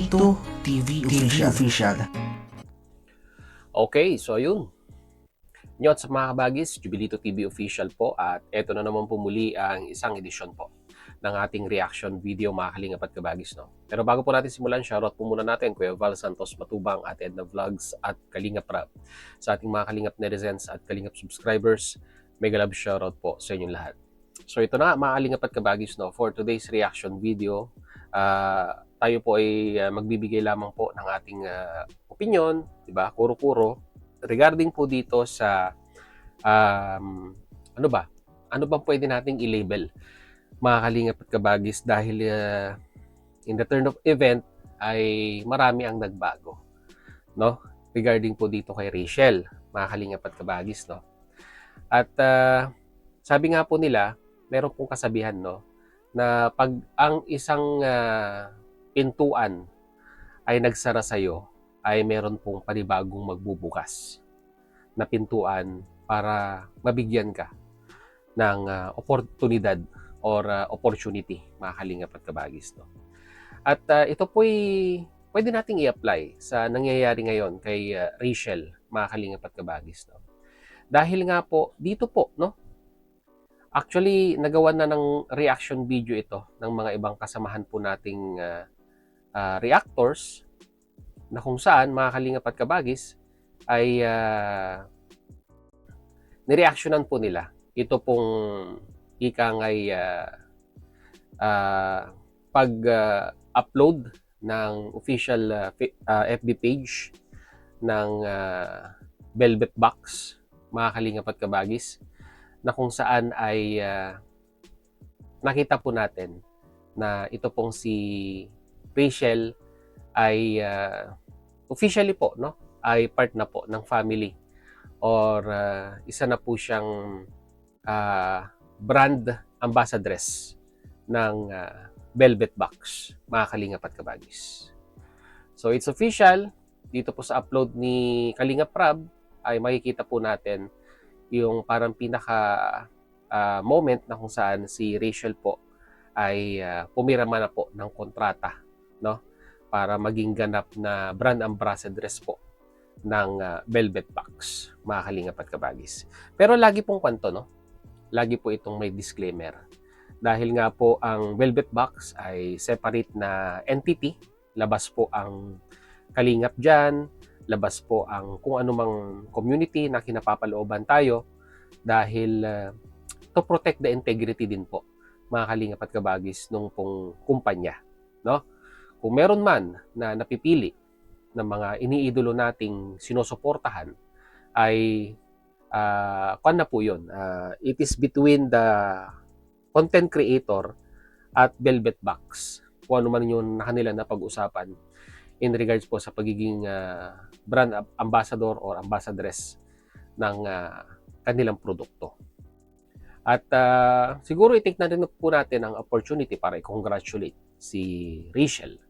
Jubilito TV Official. Okay, so yun. Nyot sa mga kabagis, Jubilito TV Official po at eto na naman po muli ang isang edisyon po ng ating reaction video mga kalingap at kabagis. No? Pero bago po natin simulan, shoutout po muna natin Kuya Val Santos Matubang at Edna Vlogs at Kalingap Rap sa ating mga kalingap netizens at kalingap subscribers. Mega love shoutout po sa inyong lahat. So ito na mga kalingap at kabagis, no? For today's reaction video, tayo po ay magbibigay lamang po ng ating opinion, di ba? Kuro-kuro regarding po dito sa ano ba? Ano bang pwede nating i-label mga kalingap at kabagis dahil in the turn of event ay marami ang nagbago, no? Regarding po dito kay Rachel, mga kalingap at kabagis, no? At sabi nga po nila, meron pong kasabihan, no, na pag ang isang pintuan ay nagsara sa'yo, ay meron pong panibagong magbubukas na pintuan para mabigyan ka ng oportunidad or opportunity, mga kalingap at kabagis, no? At ito po'y pwede nating i-apply sa nangyayari ngayon kay Rachel, mga kalingap at kabagis, no? Dahil nga po, dito po, no? Actually, nagawa na ng reaction video ito ng mga ibang kasamahan po nating reactors na kung saan, mga kalingap at kabagis, ay nireactionan po nila. Ito pong ikang ay pag-upload ng official FB page ng Velvet Box, mga kalingap at kabagis, na kung saan ay nakita po natin na ito pong si Rachel ay officially po, no, ay part na po ng family or isa na po siyang brand ambassadress ng Velvet Box, mga kalingap at kabagis. So it's official. Dito po sa upload ni Kalingap Rab ay makikita po natin yung parang pinaka moment na kung saan si Rachel po ay pumirama na po ng kontrata, no, para maging ganap na brand ambassadress po ng Velvet Box, mga kalingap at kabagis. Pero lagi pong kwento, no? Lagi po itong may disclaimer. Dahil nga po ang Velvet Box ay separate na entity, labas po ang kalingap dyan, labas po ang kung anumang community na kinapapalooban tayo dahil to protect the integrity din po, mga kalingap at kabagis, nung pong kumpanya, no? Kung meron man na napipili ng mga iniidolo nating sinusuportahan ay kung na po yun, it is between the content creator at Velvet Box, kung ano man yun na kanila na pag-usapan in regards po sa pagiging brand ambassador or ambassadress ng kanilang produkto. At siguro i-take natin po natin ang opportunity para i-congratulate si Rachel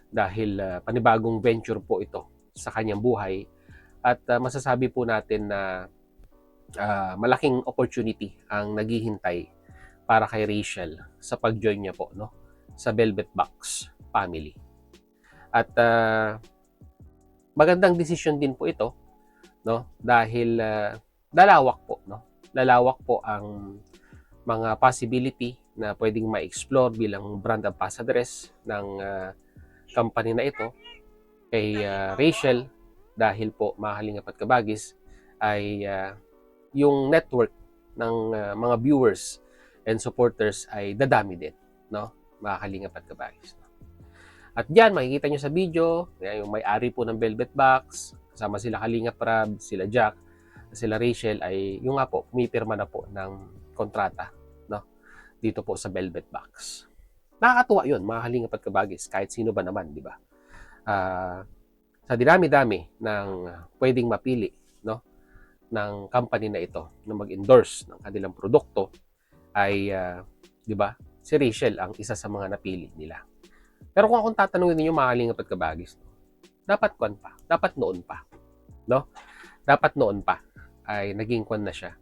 dahil panibagong venture po ito sa kanyang buhay at masasabi po natin na malaking opportunity ang naghihintay para kay Rachel sa pag-join niya po, no, sa Velvet Box family. At magandang decision din po ito, no, dahil lalawak po, no, lalawak po ang mga possibility na pwedeng ma-explore bilang brand ambassadress ng company na ito kay Rachel, dahil po, mga kalingap at kabagis, ay yung network ng mga viewers and supporters ay dadami din, no, mga kalingap at kabagis. At diyan makikita nyo sa video, yung may-ari po ng Velvet Box, kasama sila Kalingap Rab, sila Jack, sila Rachel, ay yung nga po, pumipirma na po ng kontrata, no, dito po sa Velvet Box. Nakakatuwa yun, mga kalingap at kabagis, kahit sino ba naman, di ba? Sa dinami-dami ng pwedeng mapili, no, ng company na ito na mag-endorse ng kanilang produkto ay, di ba, si Rachel ang isa sa mga napili nila. Pero kung akong tatanungin ninyo, mga kalingap at kabagis, dapat kwan pa, dapat noon pa, no? Dapat noon pa ay naging kwan na siya,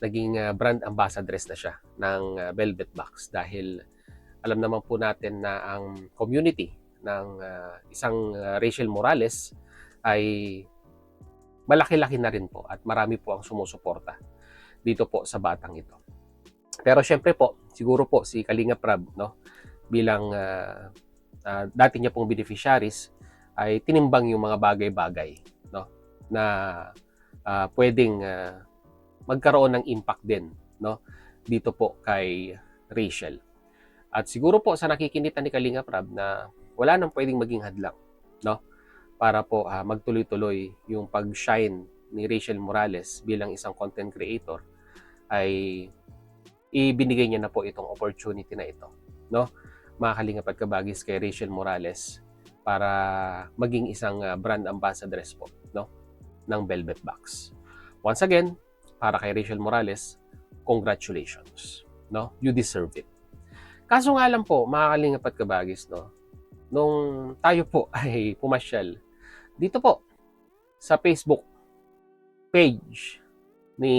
naging brand ambassadress na siya ng Velvet Box dahil alam naman po natin na ang community ng isang Rachel Morales ay malaki-laki na rin po at marami po ang sumusuporta dito po sa batang ito. Pero syempre po, siguro po si Kalinga Prab, no, bilang dati niya pong beneficiaries, ay tinimbang yung mga bagay-bagay, no, na pwedeng magkaroon ng impact din, no, dito po kay Rachel. At siguro po sa nakikinitan ni Kalinga Prab na wala nang pwedeng maging hadlang, no, para po magtuloy-tuloy yung pag-shine ni Rachel Morales bilang isang content creator, ay ibinigay niya na po itong opportunity na ito, no, mga Kalingap at Kabagis, kay Rachel Morales para maging isang brand ambassadress po, no, ng Velvet Box. Once again, para kay Rachel Morales, congratulations, no, you deserve it. Kaso nga lang po, mga Kalingap at Kabagis, no, nung tayo po ay pumasyal dito po sa Facebook page ni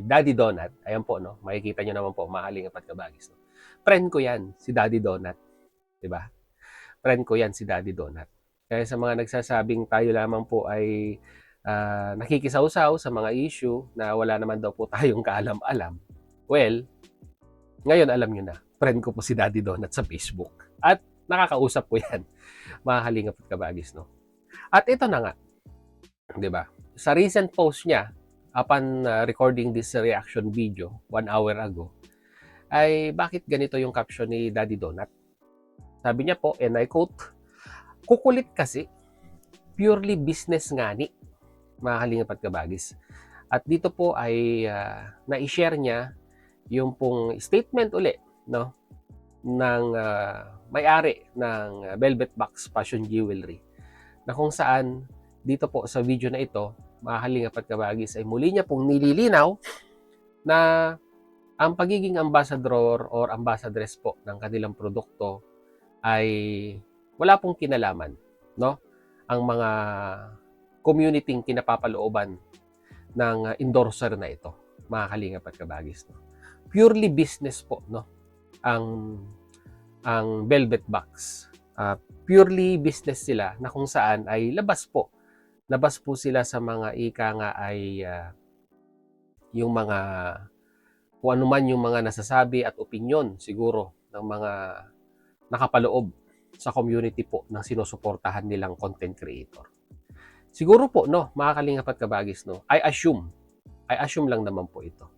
Daddy Donut, ayan po, no, makikita nyo naman po, mga Kalingap at Kabagis, no. Friend ko yan, si Daddy Donut, di ba? Friend ko yan, si Daddy Donut. Kaya sa mga nagsasabing tayo lamang po ay nakikisaw-saw sa mga issue na wala naman daw po tayong kaalam-alam, well, ngayon alam nyo na, friend ko po si Daddy Donut sa Facebook. At nakakausap po yan, mga Kalingap at Kabagis, no. At ito na nga, di ba? Sa recent post niya, upon recording this reaction video 1 hour ago, ay bakit ganito yung caption ni Daddy Donut? Sabi niya po, and I quote, "Kukulit kasi, purely business ngani," mga Kalingap at Kabagis. At dito po ay na-share niya yung pong statement uli, no, ng may-ari ng Velvet Box Fashion Jewelry, na kung saan dito po sa video na ito, mga Kalingap at Kabagis, ay muli niya pong nililinaw na ang pagiging ambassador or ambassadress po ng kanilang produkto ay wala pong kinalaman, no, ang mga community kinapapalooban ng endorser na ito, mga Kalingap at Kabagis, no. Purely business po, no, ang Velvet Box. Purely business sila, na kung saan ay labas po sila sa mga ika nga ay yung mga kung ano man yung mga nasasabi at opinyon siguro ng mga nakapaloob sa community po ng sinusuportahan nilang content creator. Siguro po, no, mga Kalingap at Kabagis, no, I assume lang naman po ito.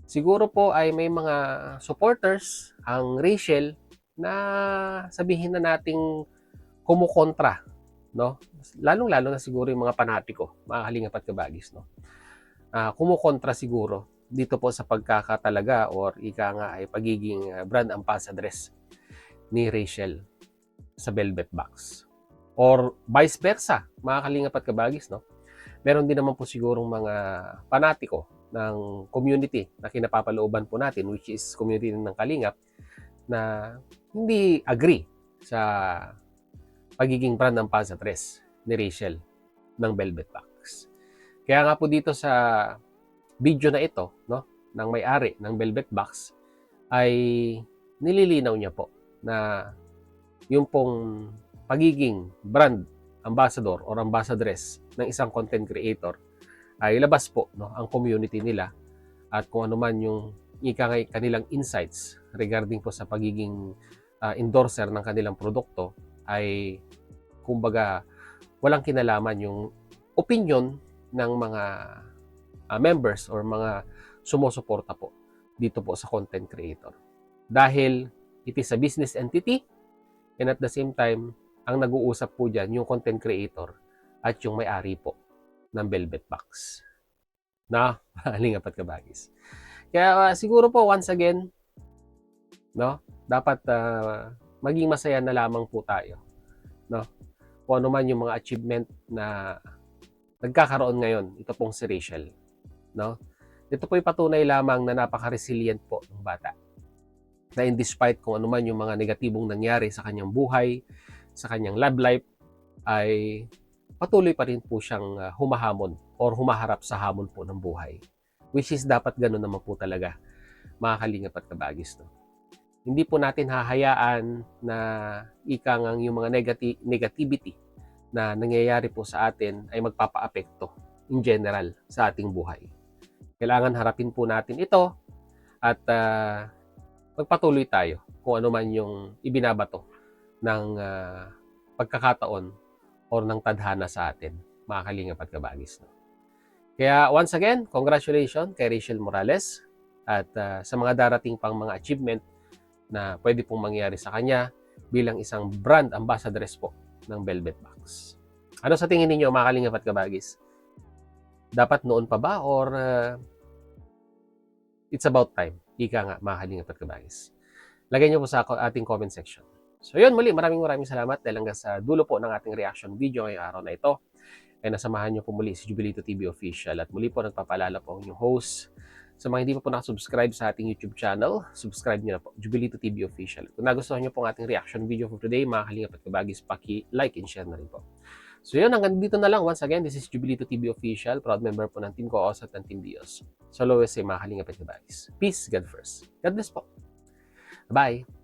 Siguro po ay may mga supporters ang Rachel na sabihin na nating kumukontra, no, lalong-lalo na siguro yung mga panatiko, mga Kalingap at Kabagis, no, kumukontra siguro dito po sa pagkakatalaga or ika nga ay pagiging brand ambassadress ni Rachel sa Velvet Box, or vice versa, mga Kalingap at Kabagis, no. Meron din naman po sigurong mga panatiko ng community na kinapapalooban po natin, which is community ng Kalingap, na hindi agree sa pagiging brand ambassadress ni Rachel ng Velvet Box. Kaya nga po dito sa video na ito, no, ng may-ari ng Velvet Box, ay nililinaw niya po na yung pong pagiging brand ambassador or ambassadress ng isang content creator ay labas po, no, ang community nila, at kung ano man yung kanilang insights regarding po sa pagiging endorser ng kanilang produkto ay kumbaga walang kinalaman yung opinion ng mga members or mga sumusuporta po dito po sa content creator. Dahil it is a business entity, and at the same time, ang nag-uusap po dyan yung content creator at yung may-ari po ng Velvet Box. Na, Kalingap at Kabagis. Kaya siguro po once again, no, dapat maging masaya na lamang po tayo, no, kung ano man yung mga achievement na nagkakaroon ngayon, ito pong si Rachel, no. Ito po yung patunay lamang na napaka-resilient po ng bata, na in despite kung ano man yung mga negatibong nangyari sa kanyang buhay, sa kanyang love life, ay patuloy pa rin po siyang humahamon or humaharap sa hamon po ng buhay. Which is dapat gano'n naman po talaga, mga Kalingap at Kabagis, no? Hindi po natin hahayaan na yung mga negativity na nangyayari po sa atin ay magpapaapekto in general sa ating buhay. Kailangan harapin po natin ito at magpatuloy tayo kung ano man yung ibinabato ng pagkakataon or ng tadhana sa atin, mga kalingap at kabagis. Kaya once again, congratulations kay Rachel Morales at sa mga darating pang mga achievement na pwede pong mangyari sa kanya bilang isang brand ambassadress po ng Velvet Box. Ano sa tingin ninyo, mga kalingap at kabagis? Dapat noon pa ba or it's about time? Ika nga, mga kalingap at kabagis. Lagay nyo po sa ating comment section. So yun, muli, maraming salamat dahil hanggang sa dulo po ng ating reaction video ngayong araw na ito. Ay nasamahan nyo po muli si Jubilito TV Official at muli po nagpapaalala po ang inyong host. Sa mga hindi pa po nakasubscribe sa ating YouTube channel, subscribe nyo na po, Jubilito TV Official. Kung nagustuhan nyo po ang ating reaction video for today, mga kalingap at kabagis, paki-like and share na rin po. So yun, hanggang dito na lang. Once again, this is Jubilito TV Official, proud member po ng Team Koos at ng Team Dios. So always say, mga kalingap at kabagis, peace, God first. God bless po. Bye!